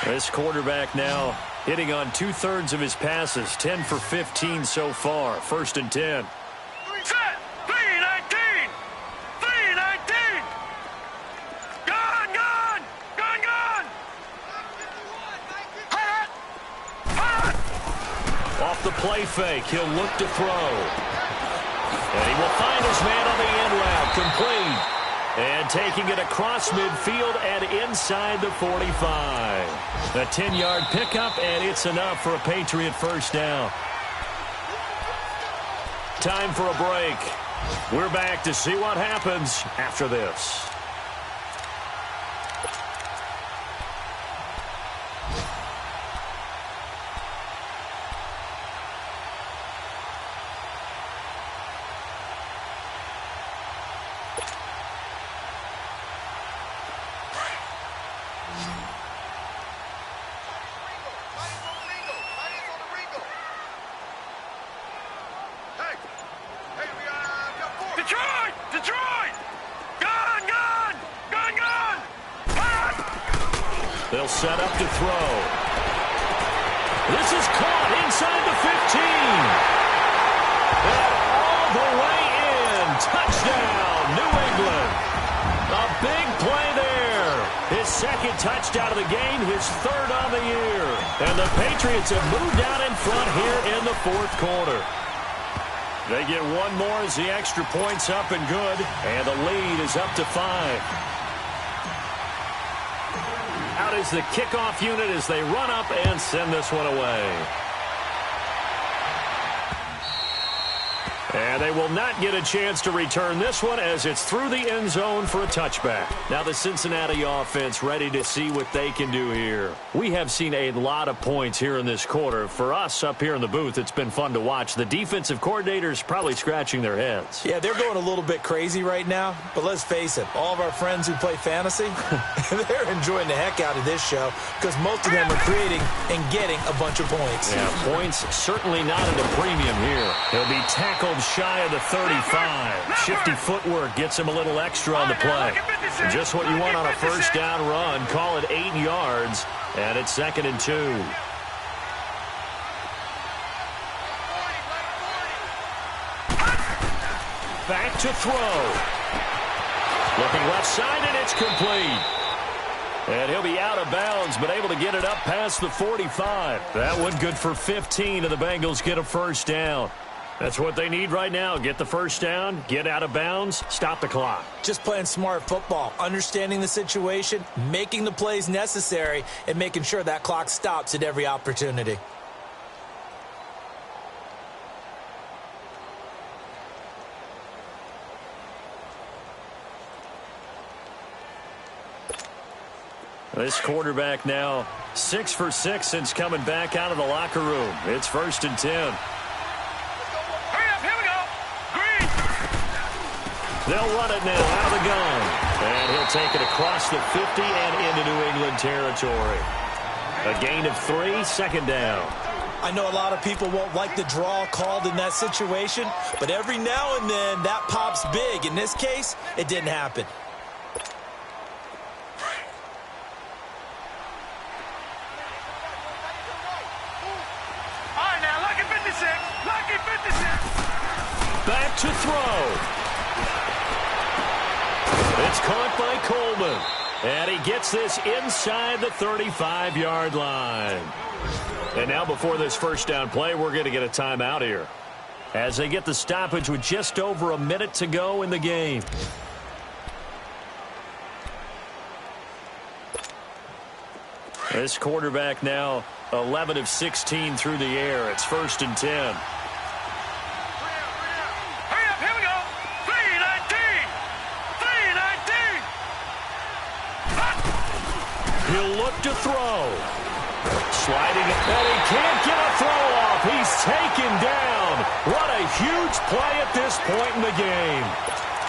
[SPEAKER 3] This quarterback now hitting on 2/3 of his passes, 10 for 15 so far. 1st and 10.
[SPEAKER 5] Set. 319. 319. Gone, gone. Gone, gone. Hot. Hot.
[SPEAKER 3] Off the play fake, he'll look to throw. And he will find his man on the end route, complete. And taking it across midfield and inside the 45. A 10-yard pickup, and it's enough for a Patriot first down. Time for a break. We're back to see what happens after this.
[SPEAKER 5] Detroit! Detroit! Gone, gone! Gone, gone! Hot!
[SPEAKER 3] They'll set up to throw. This is caught inside the 15. And all the way in. Touchdown, New England. A big play there. His 2nd touchdown of the game, his 3rd on the year. And the Patriots have moved out in front here in the 4th quarter. They get one more as the extra point's up and good, and the lead is up to 5. Out is the kickoff unit as they run up and send this one away. And they will not get a chance to return this one as it's through the end zone for a touchback. Now the Cincinnati offense ready to see what they can do here. We have seen a lot of points here in this quarter. For us up here in the booth, it's been fun to watch. The defensive coordinators probably scratching their heads.
[SPEAKER 6] Yeah, they're going a little bit crazy right now, but let's face it, all of our friends who play fantasy, they're enjoying the heck out of this show because most of them are creating and getting a bunch of points.
[SPEAKER 3] Yeah, points certainly not at a premium here. He'll be tackled shy of the 35. Shifty footwork gets him a little extra on the play. Just what you want on a first down run. Call it 8 yards, and it's 2nd and 2. Back to throw. Looking left side, and it's complete. And he'll be out of bounds, but able to get it up past the 45. That one good for 15, and the Bengals get a first down. That's what they need right now. Get the first down, get out of bounds, stop the clock.
[SPEAKER 6] Just playing smart football, understanding the situation, making the plays necessary, and making sure that clock stops at every opportunity.
[SPEAKER 3] This quarterback now 6 for 6 since coming back out of the locker room. It's 1st and 10. They'll run it now out of the gun. And he'll take it across the 50 and into New England territory. A gain of 3, 2nd down.
[SPEAKER 6] I know a lot of people won't like the draw called in that situation, but every now and then that pops big. In this case, it didn't happen.
[SPEAKER 5] All right, now, lucky 56. Lucky 56.
[SPEAKER 3] Back to throw. It's caught by Coleman. And he gets this inside the 35-yard line. And now before this first down play, we're going to get a timeout here, as they get the stoppage with just over a minute to go in the game. This quarterback now 11 of 16 through the air. It's 1st and 10. He'll look to throw. Sliding it, and he can't get a throw off. He's taken down. What a huge play at this point in the game.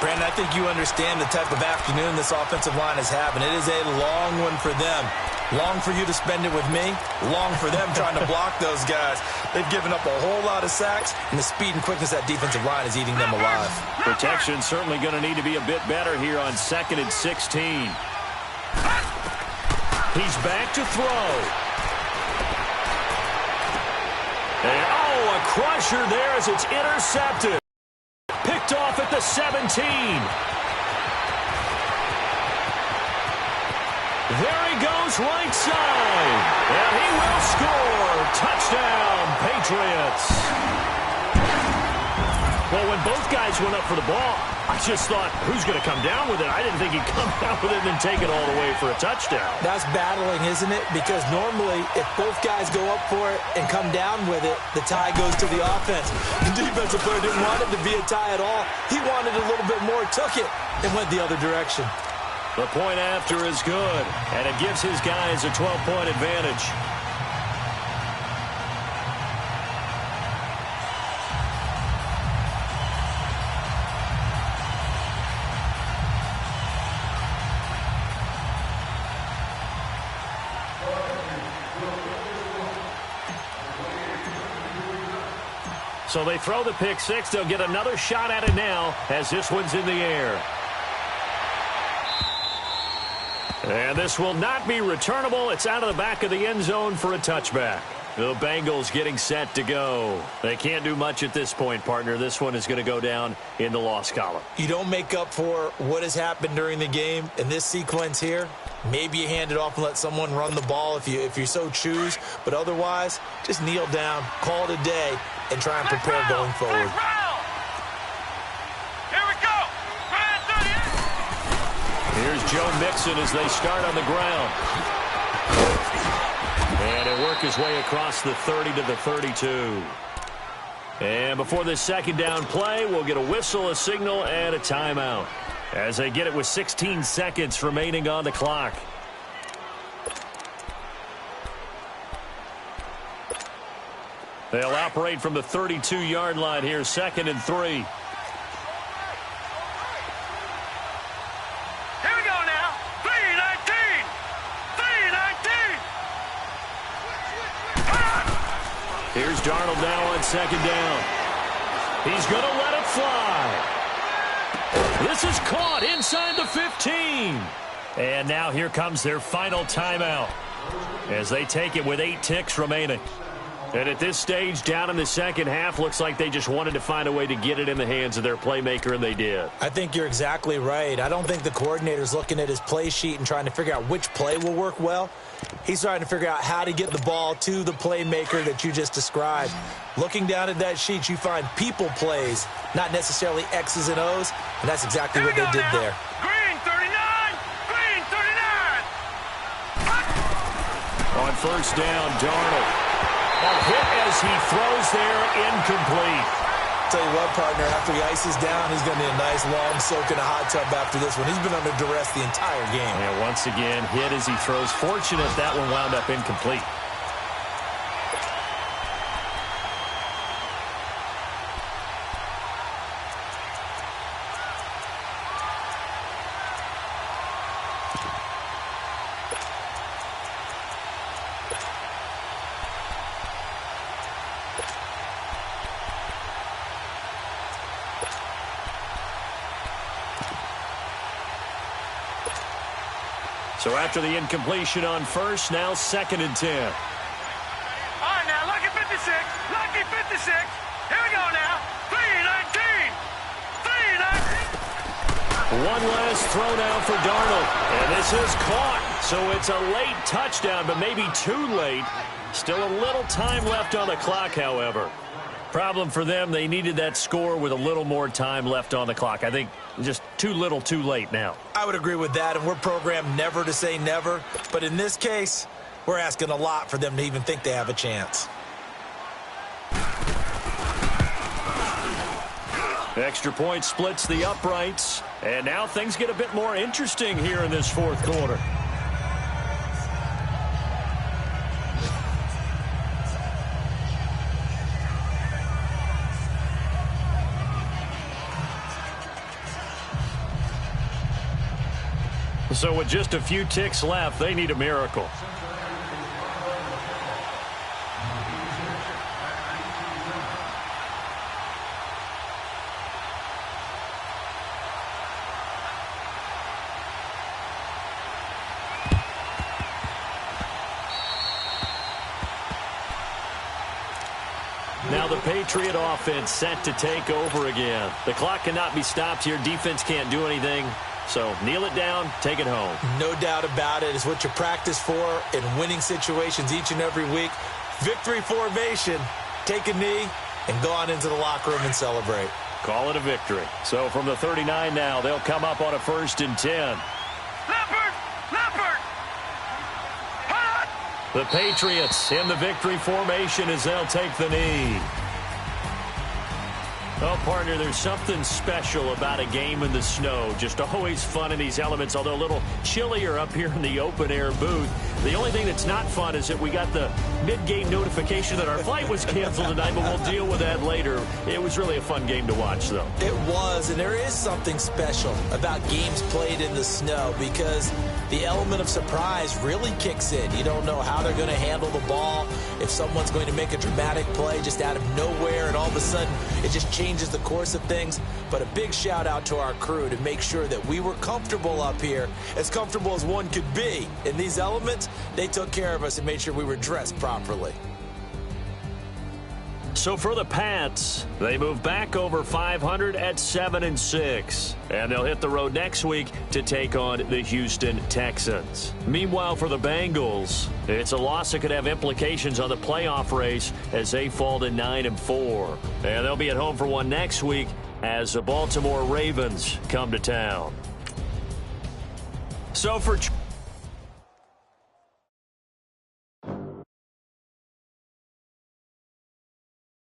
[SPEAKER 6] Brandon, I think you understand the type of afternoon this offensive line is having. It is a long one for them. Long for you to spend it with me. Long for them trying to block those guys. They've given up a whole lot of sacks, and the speed and quickness of that defensive line is eating them alive.
[SPEAKER 3] Protection certainly going to need to be a bit better here on 2nd and 16. He's back to throw. And, a crusher there as it's intercepted. Picked off at the 17. There he goes right side. And he will score. Touchdown, Patriots. Well, when both guys went up for the ball, I just thought, who's going to come down with it? I didn't think he'd come down with it and then take it all the way for a touchdown. That's
[SPEAKER 6] battling, isn't it? Because normally, if both guys go up for it and come down with it, the tie goes to the offense. The defensive player didn't want it to be a tie at all. He wanted a little bit more, took it, and went the other direction.
[SPEAKER 3] The point after is good, and it gives his guys a 12-point advantage. So they throw the pick six. They'll get another shot at it now as this one's in the air. And this will not be returnable. It's out of the back of the end zone for a touchback. The Bengals getting set to go. They can't do much at this point, partner. This one is going to go down in the loss column.
[SPEAKER 6] You don't make up for what has happened during the game in this sequence here. Maybe you hand it off and let someone run the ball if you so choose. But otherwise, just kneel down, call it a day, and try and prepare going forward.
[SPEAKER 5] Here we go.
[SPEAKER 3] Here's Joe Mixon as they start on the ground. And he'll work his way across the 30 to the 32. And before this second down play, we'll get a whistle, a signal, and a timeout, as they get it with 16 seconds remaining on the clock. They'll operate from the 32-yard line here, 2nd and 3.
[SPEAKER 5] Here we go now. 3-19. 3-19.
[SPEAKER 3] Here's Darnold now on 2nd down. He's going to let it fly. This is caught inside the 15. And now here comes their final timeout as they take it with 8 ticks remaining. And at this stage, down in the second half, looks like they just wanted to find a way to get it in the hands of their playmaker, and they did.
[SPEAKER 6] I think you're exactly right. I don't think the coordinator's looking at his play sheet and trying to figure out which play will work well. He's trying to figure out how to get the ball to the playmaker that you just described. Looking down at that sheet, you find people plays, not necessarily X's and O's, and that's exactly what they did there.
[SPEAKER 5] Green 39! Green 39!
[SPEAKER 3] On first down, Darnold. A hit as he throws there, incomplete.
[SPEAKER 6] Tell you what, partner, after he ices down, he's going to need a nice long soak in a hot tub after this one. He's been under duress the entire game.
[SPEAKER 3] And once again, hit as he throws. Fortunate that one wound up incomplete. So after the incompletion on first, now 2nd and 10.
[SPEAKER 5] All right, now, lucky 56. Lucky 56. Here we go now. 3-19. 3-19.
[SPEAKER 3] One last throw now for Darnold. And this is caught. So it's a late touchdown, but maybe too late. Still a little time left on the clock, however. Problem for them, they needed that score with a little more time left on the clock. I think just too little, too late now.
[SPEAKER 6] I would agree with that, and we're programmed never to say never. But in this case, we're asking a lot for them to even think they have a chance.
[SPEAKER 3] Extra point splits the uprights. And now things get a bit more interesting here in this fourth quarter. So with just a few ticks left, they need a miracle. Now the Patriot offense set to take over again. The clock cannot be stopped here. Defense can't do anything. So kneel it down, take it home.
[SPEAKER 6] No doubt about it. It's what you practice for in winning situations each and every week. Victory formation. Take a knee and go on into the locker room and celebrate.
[SPEAKER 3] Call it a victory. So from the 39 now, they'll come up on a 1st and 10.
[SPEAKER 5] Leopard! Leopard! Hot!
[SPEAKER 3] The Patriots in the victory formation as they'll take the knee. Oh, partner, there's something special about a game in the snow. Just always fun in these elements, although a little chillier up here in the open-air booth. The only thing that's not fun is that we got the mid-game notification that our flight was canceled tonight, but we'll deal with that later. It was really a fun game to watch, though.
[SPEAKER 6] It was, and there is something special about games played in the snow because the element of surprise really kicks in. You don't know how they're going to handle the ball, if someone's going to make a dramatic play just out of nowhere, and all of a sudden it just changes the course of things. But a big shout out to our crew to make sure that we were comfortable up here, as comfortable as one could be. In these elements, they took care of us and made sure we were dressed properly.
[SPEAKER 3] So for the Pats, they move back over 500 at 7-6. And they'll hit the road next week to take on the Houston Texans. Meanwhile, for the Bengals, it's a loss that could have implications on the playoff race as they fall to 9-4. And they'll be at home for one next week as the Baltimore Ravens come to town. So for